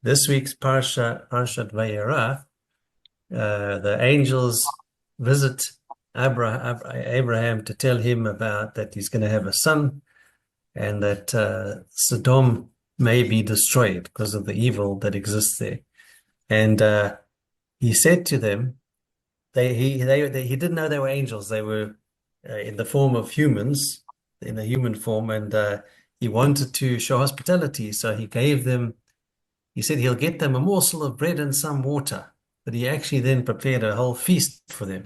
this week's Parashat Vayera, the angels visit Abraham to tell him about that he's going to have a son and that Sodom may be destroyed because of the evil that exists there. And he said to them, he didn't know they were angels. They were in the form of humans, in a human form, and he wanted to show hospitality. So he gave them. He said he'll get them a morsel of bread and some water, but he actually then prepared a whole feast for them.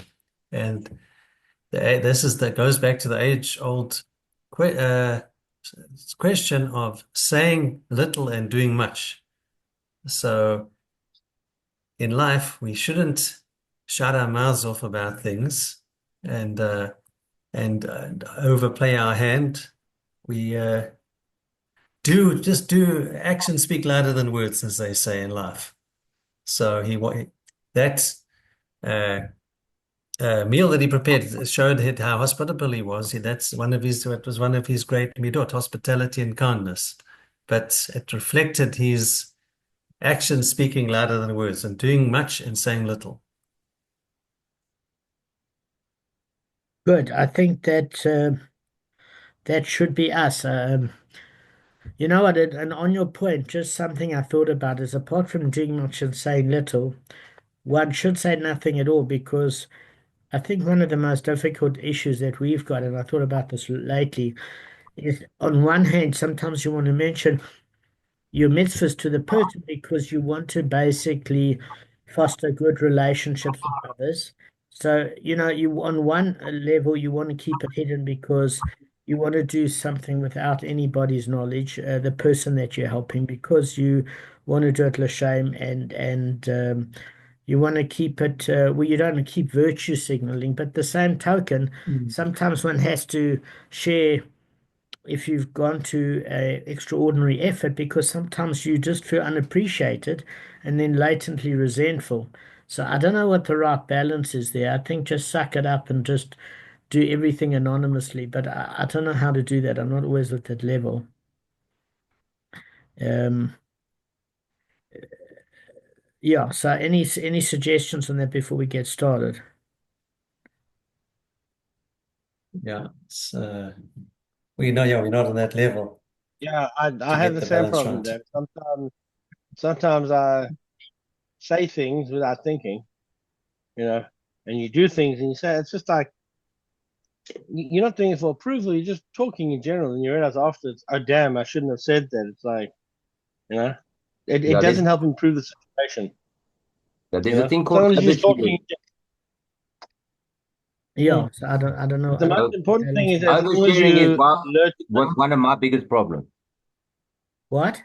And that goes back to the age-old question of saying little and doing much. So in life, we shouldn't shut our mouths off about things and overplay our hand. We do actions speak louder than words, as they say in life. So that uh, meal that he prepared showed how hospitable he was. It was one of his great midot, hospitality and kindness. But it reflected his actions speaking louder than words and doing much and saying little. Good. I think that that should be us. You know what? And on your point, just something I thought about is apart from doing much and saying little, one should say nothing at all because I think one of the most difficult issues that we've got, and I thought about this lately, is on one hand, sometimes you want to mention your mitzvahs to the person because you want to basically foster good relationships with others. So, you on one level, you want to keep it hidden because you want to do something without anybody's knowledge, the person that you're helping, because you want to do it l'shem and you want to keep it well, you don't want to keep virtue signaling, but the same token, Mm. sometimes one has to share if you've gone to a extraordinary effort because sometimes you just feel unappreciated and then latently resentful. So I don't know what the right balance is there. I think just suck it up and just do everything anonymously, but I don't know how to do that. I'm not always at that level. Um, yeah, so any suggestions on that before we get started? Yeah, we're not on that level Yeah, I to have get the the same balance problem right. there. Sometimes I say things without thinking, you know, and you do things and you say it's just like you're not doing it for approval. You're just talking in general, and you realize afterwards, oh damn, I shouldn't have said that. It's like, you know, it Yeah, doesn't help improve the situation. there's a thing called Sometimes you're just talking. oversharing. Yeah, Mm. so I don't know. But the I don't most So know what the important thing balance is is. as long as oversharing is you alert. one of my biggest problems. What?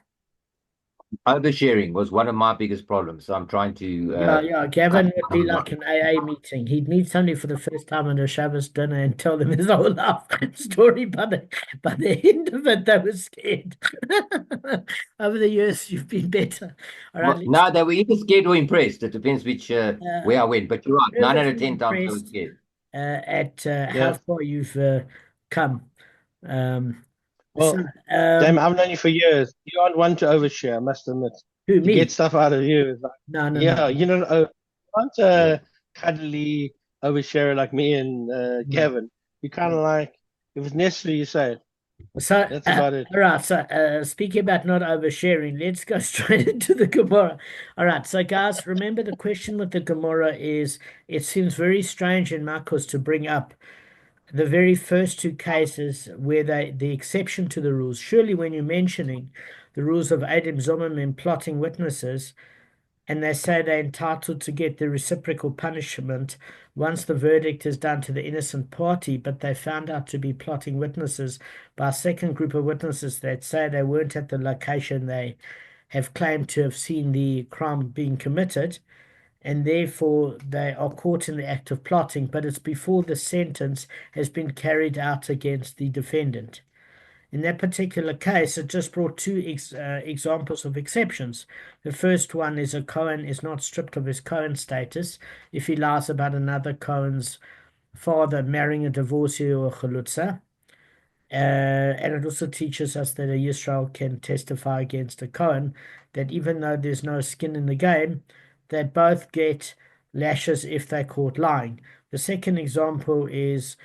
Oversharing was one of my biggest problems. So I'm trying to Yeah, yeah. cut Gavin would be down on like an AA meeting. He'd meet somebody for the first time at a Shabbos dinner and tell them his whole life story. By the end of it, they were scared. Over the years, you've been better. All right, Well, let's no, they were either scared or impressed. It depends which where I uh, went. But you're right, nine out nervous of and 10 times I was impressed scared. at how Yeah. far you've come. Um, so, Well, Damon, I've known you for years. You aren't one to overshare, I must admit. who, To get me? stuff out of you is like, No, no, no, yeah, you aren't Yeah. a cuddly oversharer like me and no. Gavin. You kind of like, if it's necessary, you say it. So, That's about it. all right. So, speaking about not oversharing, let's go straight into the Gemara. All right. So, guys, remember the question with the Gemara is it seems very strange in Makkos to bring up the very first two cases where the exception to the rules. Surely, when you're mentioning the rules of Adam Zomim in plotting witnesses, and they say they're entitled to get the reciprocal punishment once the verdict is done to the innocent party, but they found out to be plotting witnesses by a second group of witnesses that say they weren't at the location they have claimed to have seen the crime being committed, and therefore they are caught in the act of plotting, but it's before the sentence has been carried out against the defendant. In that particular case, it just brought two examples of exceptions. The first one is a Cohen is not stripped of his Cohen status if he lies about another Cohen's father marrying a divorcee or a chalutza. And it also teaches us that a Yisrael can testify against a Cohen, that even though there's no skin in the game, that both get lashes if they're caught lying. The second example is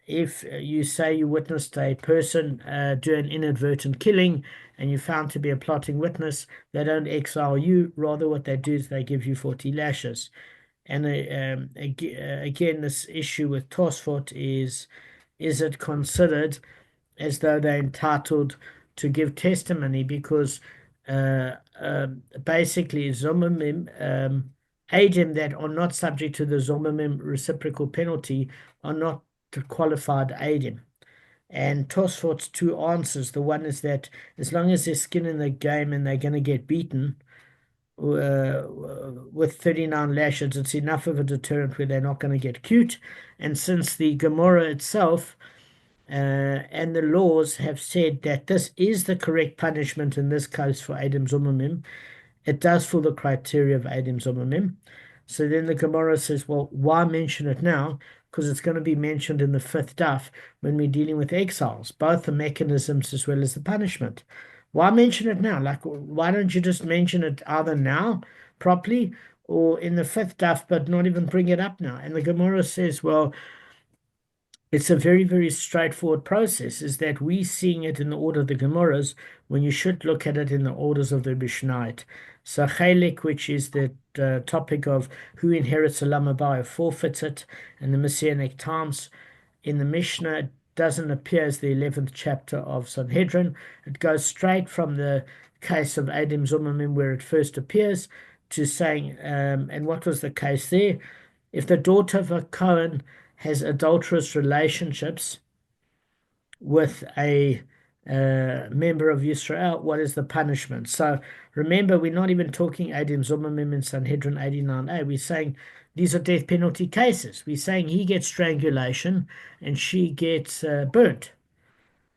if you say you witnessed a person do an inadvertent killing and you're found to be a plotting witness, they don't exile you. Rather, what they do is they give you 40 lashes. And again, this issue with Tosfot is it considered as though they're entitled to give testimony because basically Zomimim, Adim that are not subject to the Zomimim reciprocal penalty are not qualified Adim. And Tosfot's two answers, the one is that as long as there's skin in the game and they're going to get beaten with 39 lashes, it's enough of a deterrent where they're not going to get cute. And since the Gemara itself and the laws have said that this is the correct punishment in this case for Adam Zomimim, it does fill the criteria of Adam Zomimim. So then the Gemara says, well, why mention it now? Because it's going to be mentioned in the fifth daf when we're dealing with exiles, both the mechanisms as well as the punishment. Why mention it now? Like, why don't you just mention it either now properly or in the fifth daf, but not even bring it up now? And the Gemara says, well, it's a very, very straightforward process, is that we seeing it in the order of the Gemaras when you should look at it in the orders of the Mishnayot. So Chelek, which is the topic of who inherits a Olam Haba, forfeits it, and the Messianic times in the Mishnah, it doesn't appear as the 11th chapter of Sanhedrin. It goes straight from the case of Adam Zomimim where it first appears to saying, and what was the case there? If the daughter of a Cohen has adulterous relationships with a member of Yisrael, what is the punishment? So remember, we're not even talking Adam Zomimim in Sanhedrin 89a. We're saying these are death penalty cases. We're saying he gets strangulation and she gets burnt.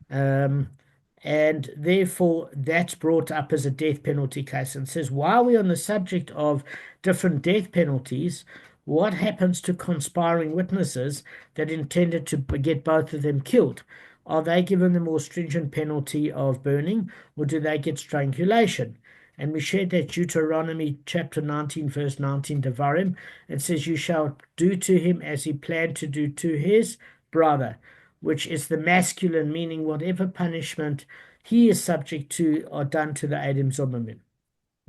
And therefore, that's brought up as a death penalty case and says, while we're on the subject of different death penalties, what happens to conspiring witnesses that intended to get both of them killed? Are they given the more stringent penalty of burning, or do they get strangulation? And we shared that Deuteronomy chapter 19, verse 19, Devarim. It says, you shall do to him as he planned to do to his brother, which is the masculine, meaning whatever punishment he is subject to are done to the Adam Zomimim.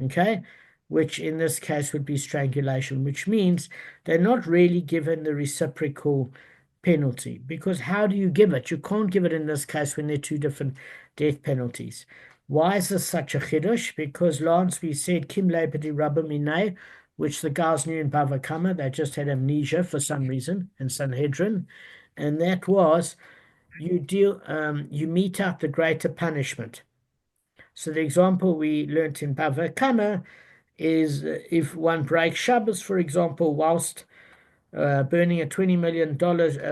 Okay? Which in this case would be strangulation, which means they're not really given the reciprocal penalty. Because how do you give it? You can't give it in this case when they're two different death penalties. Why is this such a chiddush? Because Lance, we said Kim Leipedi Rabba Minay, which the guys knew in Bava Kama, they just had amnesia for some reason in Sanhedrin, and that was you mete out the greater punishment. So the example we learnt in Bava Kama is if one breaks Shabbos, for example, whilst burning a $20 million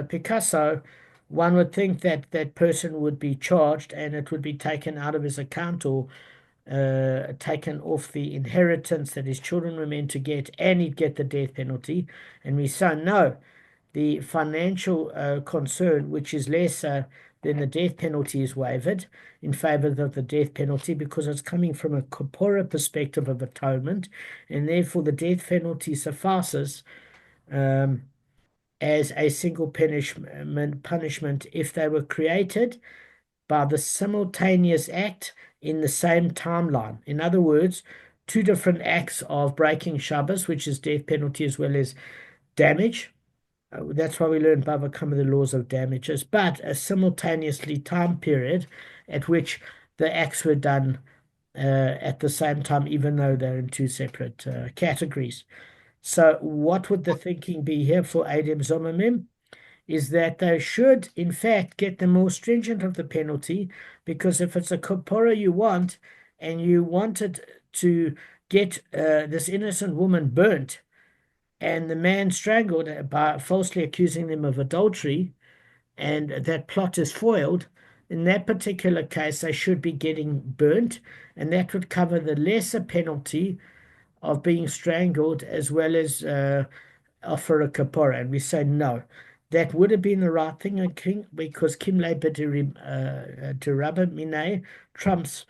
Picasso, one would think that that person would be charged and it would be taken out of his account or taken off the inheritance that his children were meant to get, and he'd get the death penalty. And we say, no, the financial concern, which is lesser than the death penalty, is waived in favor of the death penalty because it's coming from a corpora perspective of atonement, and therefore the death penalty suffices as a single punishment if they were created by the simultaneous act in the same timeline. In other words, two different acts of breaking Shabbos, which is death penalty as well as damage. That's why we learn Bava Kama the laws of damages, but a simultaneously time period at which the acts were done at the same time, even though they're in two separate categories. So what would the thinking be here for Adam Zomimim? Is that they should, in fact, get the more stringent of the penalty, because if it's a korpora you want, and you wanted to get this innocent woman burnt, and the man strangled by falsely accusing them of adultery, and that plot is foiled, in that particular case, they should be getting burnt, and that would cover the lesser penalty of being strangled as well as offer a kapora. And we say no. that would have been the right thing, because Kimle Derabba Mine trumps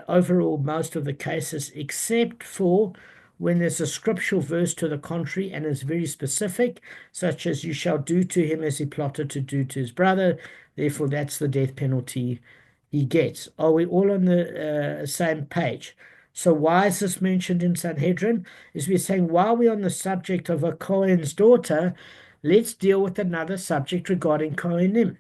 overall most of the cases, except for when there's a scriptural verse to the contrary and is very specific, such as you shall do to him as he plotted to do to his brother. Therefore, that's the death penalty he gets. Are we all on the same page? So why is this mentioned in Sanhedrin? Is we're saying while we're on the subject of a Kohen's daughter, let's deal with another subject regarding Kohenim.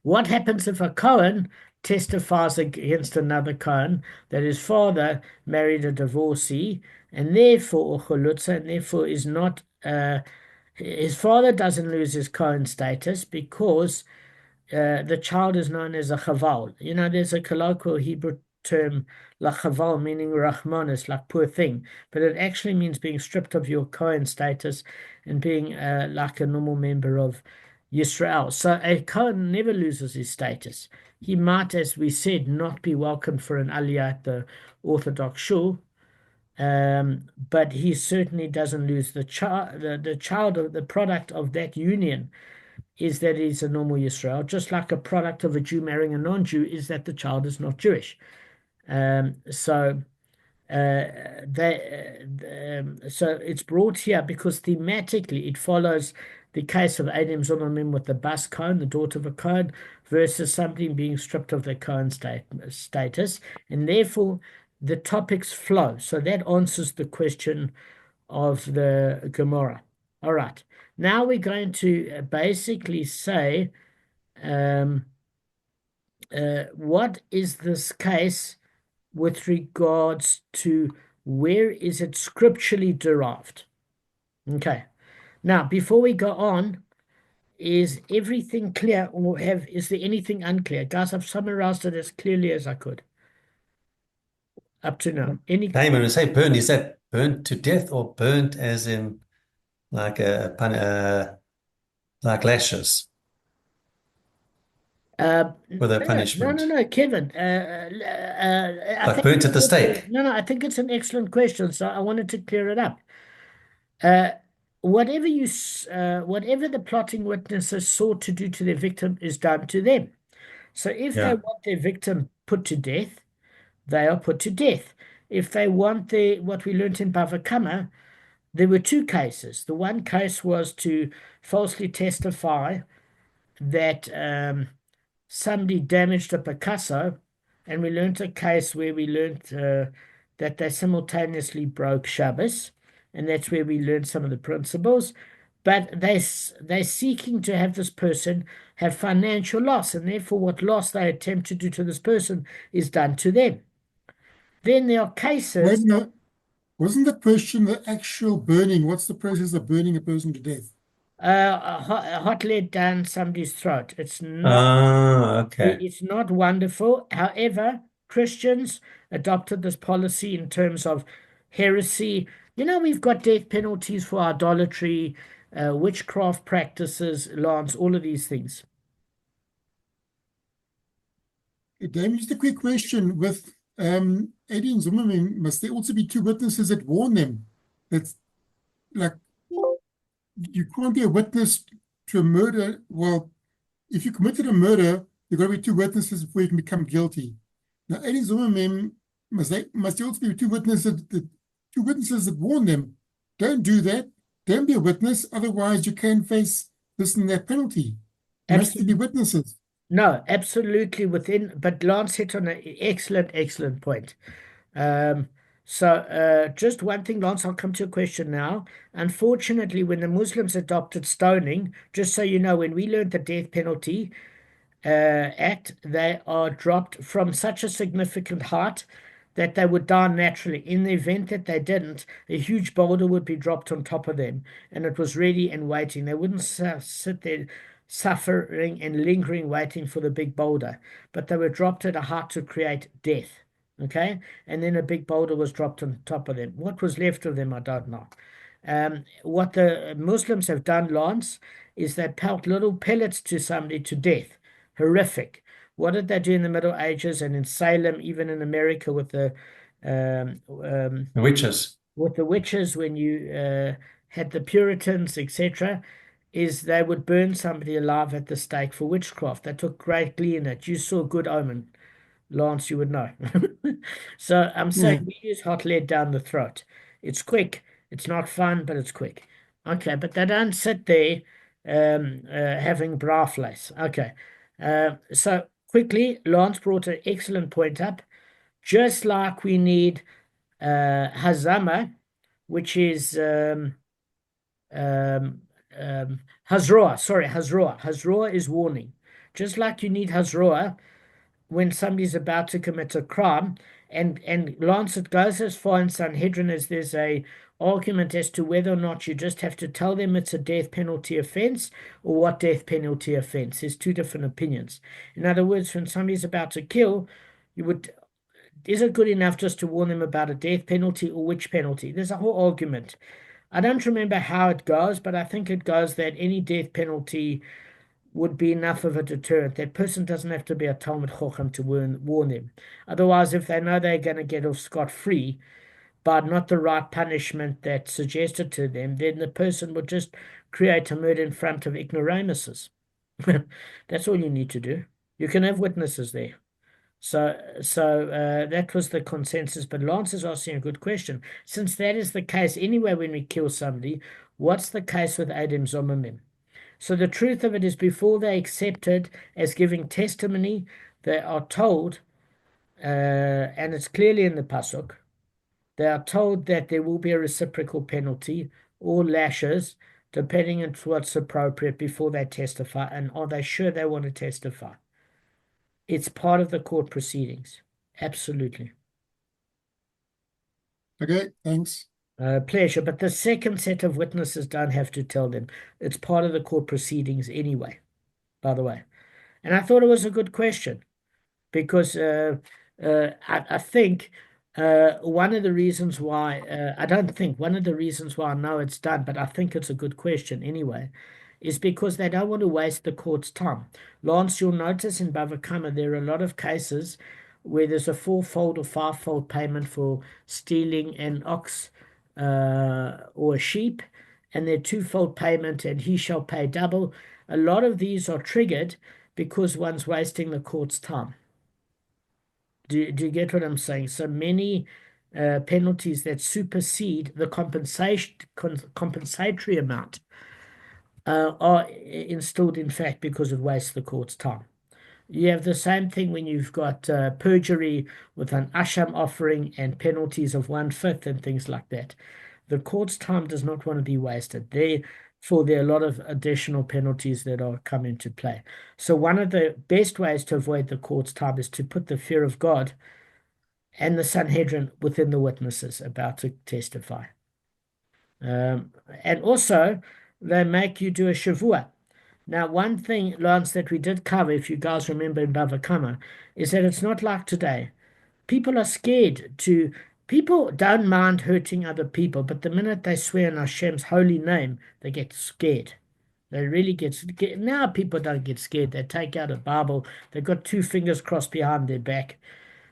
What happens if a Kohen testifies against another Kohen that his father married a divorcee and therefore, or cholutza, and therefore is not, his father doesn't lose his Kohen status because the child is known as a chaval. You know, there's a colloquial Hebrew term, la chaval, meaning rahmanis, like poor thing, but it actually means being stripped of your Kohen status and being like a normal member of Yisrael. So a Kohen never loses his status. He might, as we said, not be welcomed for an aliyah at the Orthodox shul, but he certainly doesn't lose the child. The child of the product of that union is that he's a normal Yisrael, just like a product of a Jew marrying a non-Jew is that the child is not Jewish. So it's brought here because thematically it follows the case of Adam Zimmerman with the bas Cohen, the daughter of a Cohen, versus something being stripped of their Cohen status, and therefore the topics flow. So that answers the question of the Gemara. All right. Now we're going to basically say, what is this case with regards to where is it scripturally derived? Okay. Now, before we go on, is everything clear, or is there anything unclear? Guys, I've summarized it as clearly as I could up to now. Damon, when you say burned, is that burnt to death or burnt as in like like lashes with a punishment? No, Kevin. Like burnt at the stake? No, I think it's an excellent question, so I wanted to clear it up. Whatever the plotting witnesses sought to do to their victim is done to them. So if they want their victim put to death, they are put to death. If they want what we learned in Bava Kama, there were two cases. The one case was to falsely testify that somebody damaged a Picasso, and we learned a case where we learned that they simultaneously broke Shabbos, and that's where we learned some of the principles. But they're seeking to have this person have financial loss, and therefore what loss they attempt to do to this person is done to them. Then there are cases. Wasn't the question the actual burning? What's the process of burning a person to death? Hot lead down somebody's throat. It's not. Okay. It's not wonderful. However, Christians adopted this policy in terms of heresy. You know, we've got death penalties for idolatry, witchcraft practices, Lance, all of these things. Damon, just a quick question. With Eddie and Zimmerman, must there also be two witnesses that warn them? That's like, you can't be a witness to a murder. Well, if you committed a murder, there got to be two witnesses before you can become guilty. Now, Eddie and Zimmerman, must there also be two witnesses that warn them? Don't do that. Don't be a witness. Otherwise, you can face this and that penalty. Must be witnesses. No, absolutely but Lance hit on an excellent point. So just one thing, Lance, I'll come to a question now. Unfortunately, when the Muslims adopted stoning, just so you know, when we learned the death penalty act, they are dropped from such a significant height that they would die naturally. In the event that they didn't, a huge boulder would be dropped on top of them, and it was ready and waiting. They wouldn't sit there suffering and lingering, waiting for the big boulder, but they were dropped at a height to create death. Okay, and then a big boulder was dropped on top of them. What was left of them, I don't know. What the Muslims have done, Lance, is they pelt little pellets to somebody to death. Horrific. What did they do in the Middle Ages and in Salem, even in America, with the witches? With the witches, when you had the Puritans, etc., is they would burn somebody alive at the stake for witchcraft. They took great glee in it. You saw Good Omen, Lance, you would know. So I'm saying we use hot lead down the throat. It's quick. It's not fun, but it's quick. Okay, but they don't sit there having bra flies. Okay. So quickly, Lance brought an excellent point up. Just like we need Hazama, which is Hazroa. Sorry, Hazroa. Hazroa is warning. Just like you need Hazroa when somebody's about to commit a crime, and Lancet goes as far in Sanhedrin as there's a argument as to whether or not you just have to tell them it's a death penalty offense or what death penalty offense. There's two different opinions. In other words, when somebody's about to kill, you would, is it good enough just to warn them about a death penalty or which penalty? There's a whole argument. I don't remember how it goes, but I think it goes that any death penalty would be enough of a deterrent. That person doesn't have to be a Talmud Chochem to warn them. Otherwise, if they know they're going to get off scot-free, but not the right punishment that's suggested to them, then the person would just create a murder in front of ignoramuses. That's all you need to do. You can have witnesses there. So that was the consensus. But Lance is asking a good question. Since that is the case anyway when we kill somebody, what's the case with Adam Zomamim? So the truth of it is, before they accepted as giving testimony, they are told, and it's clearly in the pasuk, they are told that there will be a reciprocal penalty or lashes, depending on what's appropriate before they testify, and are they sure they want to testify? It's part of the court proceedings. Absolutely. Okay, thanks. Pleasure. But the second set of witnesses don't have to tell them. It's part of the court proceedings anyway, by the way. And I thought it was a good question because I think one of the reasons why, I don't think, one of the reasons why I know it's done, but I think it's a good question anyway, is because they don't want to waste the court's time. Lance, you'll notice in Bava Kama there are a lot of cases where there's a fourfold or fivefold payment for stealing an ox or a sheep, and they're twofold payment, and he shall pay double. A lot of these are triggered because one's wasting the court's time. Do you get what I'm saying? So many penalties that supersede the compensatory amount are installed, in fact, because it wastes the court's time. You have the same thing when you've got perjury with an asham offering and penalties of 1/5 and things like that. The court's time does not want to be wasted. Therefore, there are a lot of additional penalties that are come into play. So one of the best ways to avoid the court's time is to put the fear of God and the Sanhedrin within the witnesses about to testify. And also, they make you do a shavua. Now, one thing, Lance, that we did cover, if you guys remember in Bava Kama, is that it's not like today. People are scared to, people don't mind hurting other people, but the minute they swear in Hashem's holy name, they get scared. They really get scared. Now people don't get scared. They take out a Bible, they've got two fingers crossed behind their back,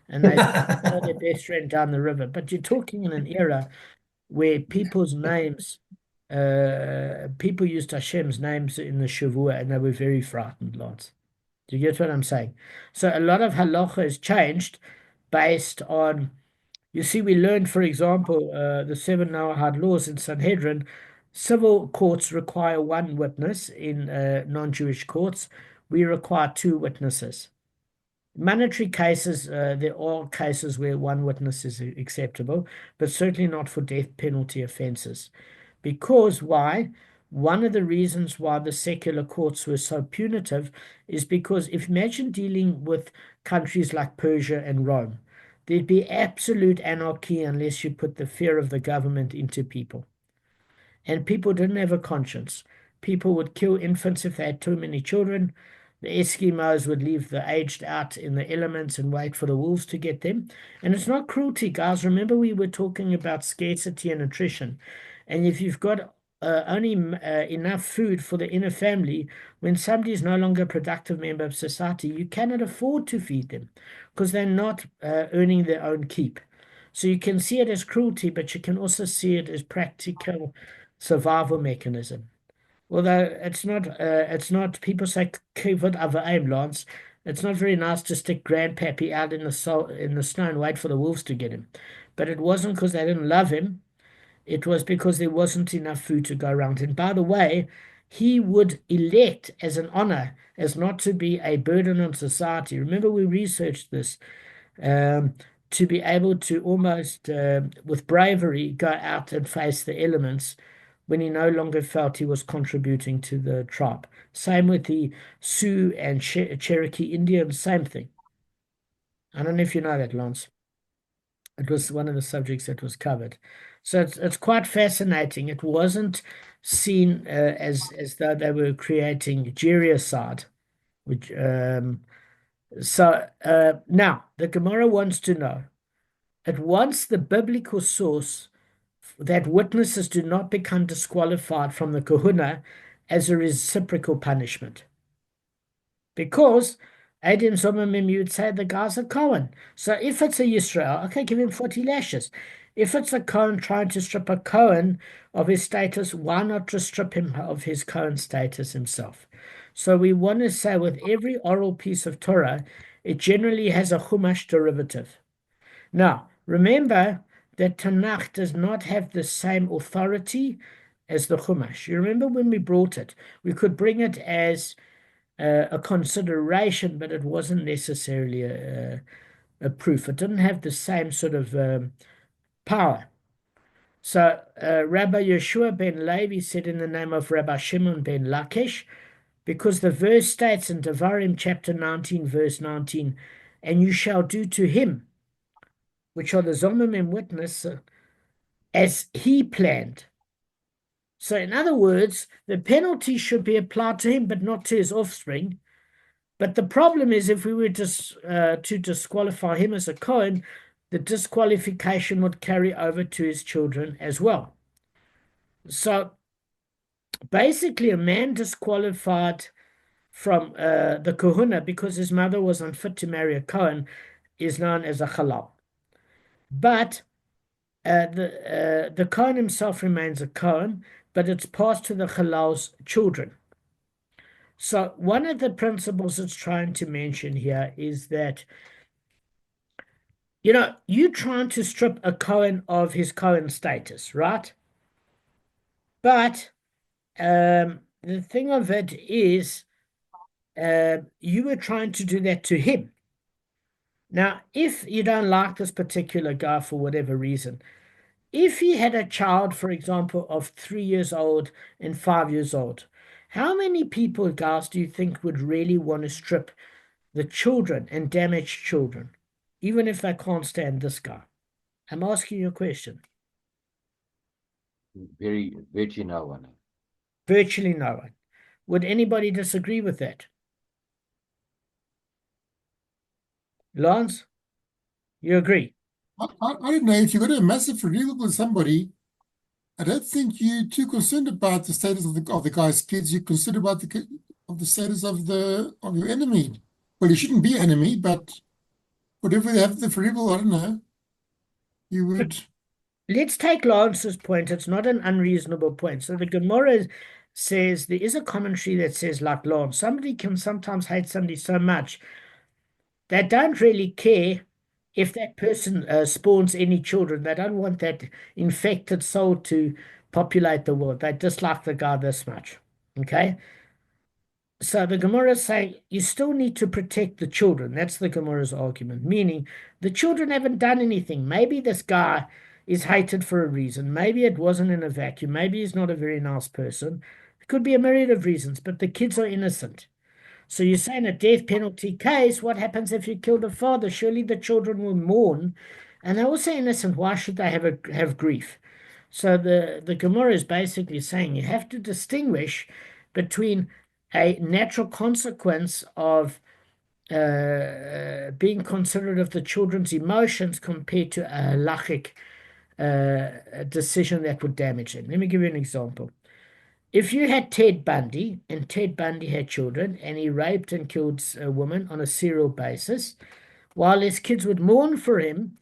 and they follow their best friend down the river. But you're talking in an era where people's names, people used Hashem's names in the Shavua, and they were very frightened, Lance. Do you get what I'm saying? So a lot of halacha has changed based on, you see, we learned, for example, the 7 Noahide laws in Sanhedrin. Civil courts require one witness. In non-Jewish courts, we require two witnesses. Monetary cases, there are cases where one witness is acceptable, but certainly not for death penalty offenses. Because why? One of the reasons why the secular courts were so punitive is because if imagine dealing with countries like Persia and Rome, there'd be absolute anarchy unless you put the fear of the government into people. And people didn't have a conscience. People would kill infants if they had too many children. The Eskimos would leave the aged out in the elements and wait for the wolves to get them. And it's not cruelty, guys. Remember, we were talking about scarcity and attrition. And if you've got only enough food for the inner family, when somebody is no longer a productive member of society, you cannot afford to feed them because they're not earning their own keep. So you can see it as cruelty, but you can also see it as practical survival mechanism. Although it's not, people say kibbut avayim, Lance. It's not very nice to stick grandpappy out in the snow and wait for the wolves to get him. But it wasn't because they didn't love him. It was because there wasn't enough food to go around. And by the way, he would elect as an honor as not to be a burden on society. Remember, we researched this, to be able to almost, with bravery, go out and face the elements when he no longer felt he was contributing to the tribe. Same with the Sioux and Cherokee Indians, same thing. I don't know if you know that, Lance. It was one of the subjects that was covered. So it's quite fascinating. It wasn't seen as though they were creating gericide, which now the Gemara wants to know. It wants the biblical source that witnesses do not become disqualified from the kahuna as a reciprocal punishment. Because Adin Zomamim, you would say the guy's a Cohen. So if it's a Yisrael, okay, give him 40 lashes. If it's a Cohen trying to strip a Cohen of his status, why not just strip him of his Cohen status himself? So we want to say with every oral piece of Torah, it generally has a Chumash derivative. Now, remember that Tanakh does not have the same authority as the Chumash. You remember when we brought it, we could bring it as a consideration, but it wasn't necessarily a proof. It didn't have the same sort of power. So Rabbi Yeshua ben Levi said in the name of Rabbi Shimon ben Lakish, because the verse states in Devarim chapter 19, verse 19, and you shall do to him, which are the Zomimim witness, as he planned. So in other words, the penalty should be applied to him, but not to his offspring. But the problem is if we were to disqualify him as a Cohen, the disqualification would carry over to his children as well. So basically a man disqualified from the kahuna because his mother was unfit to marry a Cohen is known as a halal. But the Cohen himself remains a Cohen, but it's passed to the halal's children. So one of the principles it's trying to mention here is that, you're trying to strip a Cohen of his Cohen status, right? But the thing of it is, you were trying to do that to him. Now, if you don't like this particular guy for whatever reason, if he had a child, for example, of 3 years old and 5 years old, how many people, guys, do you think would really want to strip the children and damage children, even if they can't stand this guy? I'm asking you a question. Virtually no one. Virtually no one. Would anybody disagree with that? Lance, you agree? I don't know, if you've got a massive renewal with somebody, I don't think you're too concerned about the status of the guy's kids. You're concerned about the status of your enemy. Well, he shouldn't be an enemy, but whatever they have the free will, I don't know. You would. Let's take Lance's point. It's not an unreasonable point. So the Gemara says there is a commentary that says, like Lance, somebody can sometimes hate somebody so much they don't really care if that person spawns any children. They don't want that infected soul to populate the world. They dislike the guy this much. Okay? So the Gemara is saying you still need to protect the children. That's the Gemara's argument, meaning the children haven't done anything. Maybe this guy is hated for a reason. Maybe it wasn't in a vacuum. Maybe he's not a very nice person. It could be a myriad of reasons, but the kids are innocent. So you say in a death penalty case, what happens if you kill the father? Surely the children will mourn, and they're also innocent. Why should they have grief? So the Gemara is basically saying you have to distinguish between a natural consequence of being considerate of the children's emotions compared to a halachic decision that would damage them. Let me give you an example. If you had Ted Bundy, and Ted Bundy had children, and he raped and killed a woman on a serial basis, while his kids would mourn for him,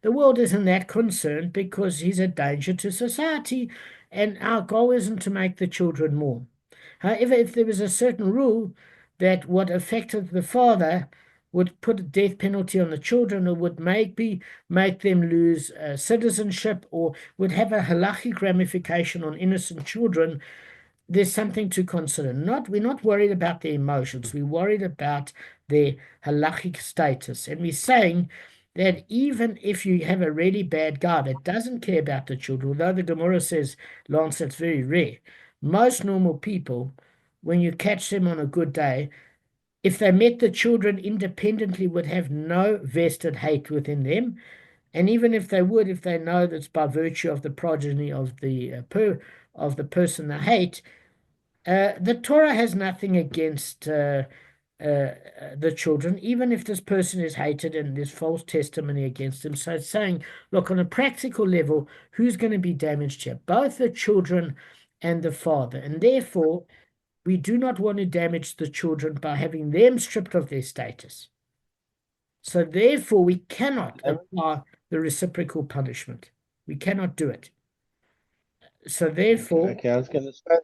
The world isn't that concerned because he's a danger to society, and our goal isn't to make the children mourn. However, if there was a certain rule that what affected the father would put a death penalty on the children, or would maybe make them lose citizenship, or would have a halachic ramification on innocent children, there's something to consider. We're not worried about their emotions. We're worried about their halachic status. And we're saying that even if you have a really bad guy that doesn't care about the children, although the Gemara says, Lance, that's very rare. Most normal people, when you catch them on a good day, if they met the children independently, would have no vested hate within them. And even if they would, if they know that's by virtue of the progeny of the person they hate, the Torah has nothing against the children, even if this person is hated and there's false testimony against them. So it's saying, look, on a practical level, who's going to be damaged here? Both the children and the father. And therefore, we do not want to damage the children by having them stripped of their status. So therefore, we cannot apply the reciprocal punishment. We cannot do it. So therefore, Okay, I was going to say.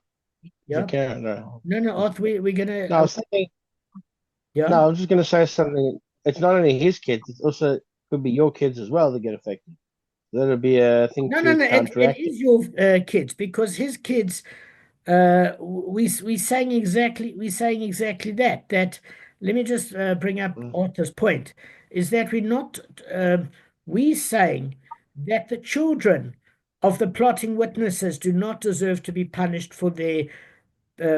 yeah. You can't, no. No, Arthur, we're gonna. No, I was thinking. Yeah. No, I was just going to say something. It's not only his kids; it also could be your kids as well that get affected. That'll be a thing No, to it counteract it. is your kids, because his kids. We're saying exactly that. That let me just bring up Arthur's point. Is that we're not we saying that the children of the plotting witnesses do not deserve to be punished for their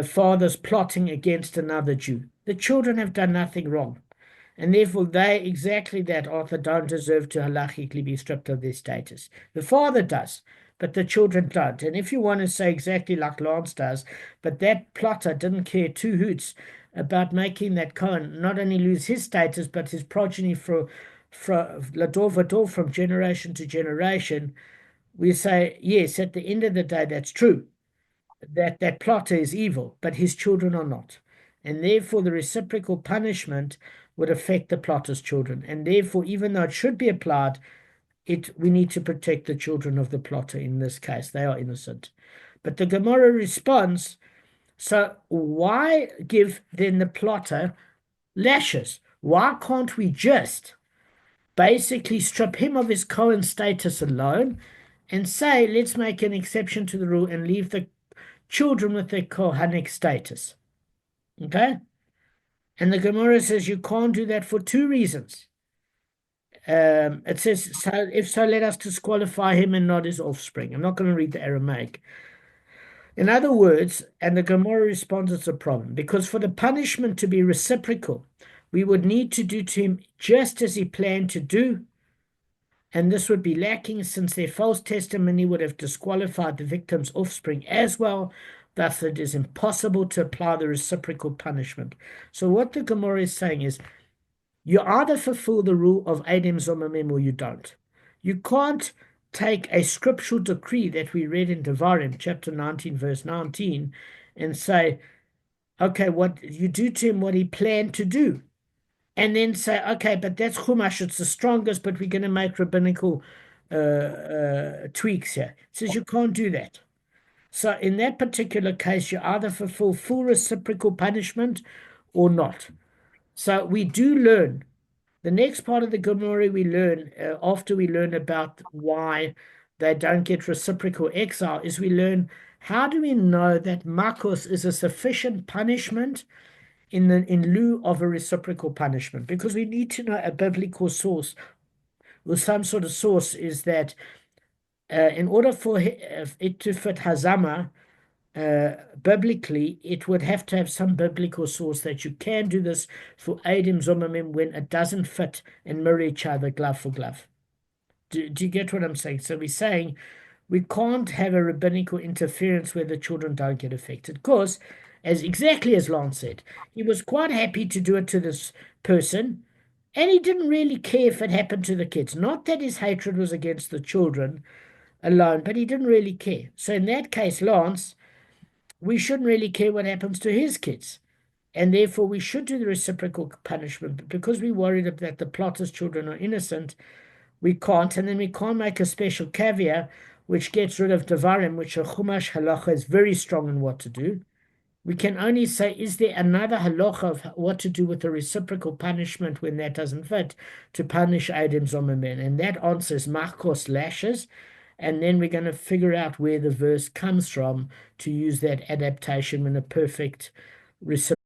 fathers plotting against another Jew. The children have done nothing wrong. And therefore, they, exactly that, Arthur, don't deserve to halachically be stripped of their status. The father does, but the children don't. And if you want to say exactly like Lance does, but that plotter didn't care two hoots about making that Cohen not only lose his status, but his progeny from Lador Vador, from generation to generation, we say, yes, at the end of the day, that's true. That plotter is evil, but his children are not. And therefore, the reciprocal punishment would affect the plotter's children. And therefore, even though it should be applied, we need to protect the children of the plotter in this case. They are innocent. But the Gemara responds, so why give then the plotter lashes? Why can't we just basically strip him of his Cohen status alone and say, let's make an exception to the rule and leave the children with their Kohanic status? Okay? And the Gemara says you can't do that for two reasons. It says, so if so, let us disqualify him and not his offspring. I'm not going to read the Aramaic. In other words, and the Gemara responds, it's a problem, because for the punishment to be reciprocal, we would need to do to him just as he planned to do, and this would be lacking since their false testimony would have disqualified the victim's offspring as well. Thus, it is impossible to apply the reciprocal punishment. So what the Gemara is saying is, you either fulfill the rule of Edim Zomamim or you don't. You can't take a scriptural decree that we read in Devarim, chapter 19, verse 19, and say, okay, what you do to him what he planned to do. And then say, okay, but that's Chumash, it's the strongest, but we're going to make rabbinical tweaks here. It says you can't do that. So in that particular case, you either fulfill full reciprocal punishment or not. So we do learn. The next part of the Gemara we learn, after we learn about why they don't get reciprocal exile, is we learn, how do we know that Makkos is a sufficient punishment in lieu of a reciprocal punishment? Because we need to know a biblical source, or some sort of source, is that in order for it to fit Hazama, biblically, it would have to have some biblical source that you can do this for Eidim Zomamim when it doesn't fit and mirror each other glove for glove. Do you get what I'm saying? So we're saying we can't have a rabbinical interference where the children don't get affected. Because, exactly as Lance said, he was quite happy to do it to this person, and he didn't really care if it happened to the kids. Not that his hatred was against the children alone, but he didn't really care. So in that case, Lance, we shouldn't really care what happens to his kids. And therefore, we should do the reciprocal punishment. But because we're worried that the plotter's children are innocent, we can't, and then we can't make a special caveat which gets rid of Devarim, which a Chumash halacha is very strong in what to do. We can only say, is there another halacha of what to do with the reciprocal punishment when that doesn't fit, to punish Adam Zommerman? And that answer is Makkos lashes. And then we're going to figure out where the verse comes from to use that adaptation when a perfect reciprocal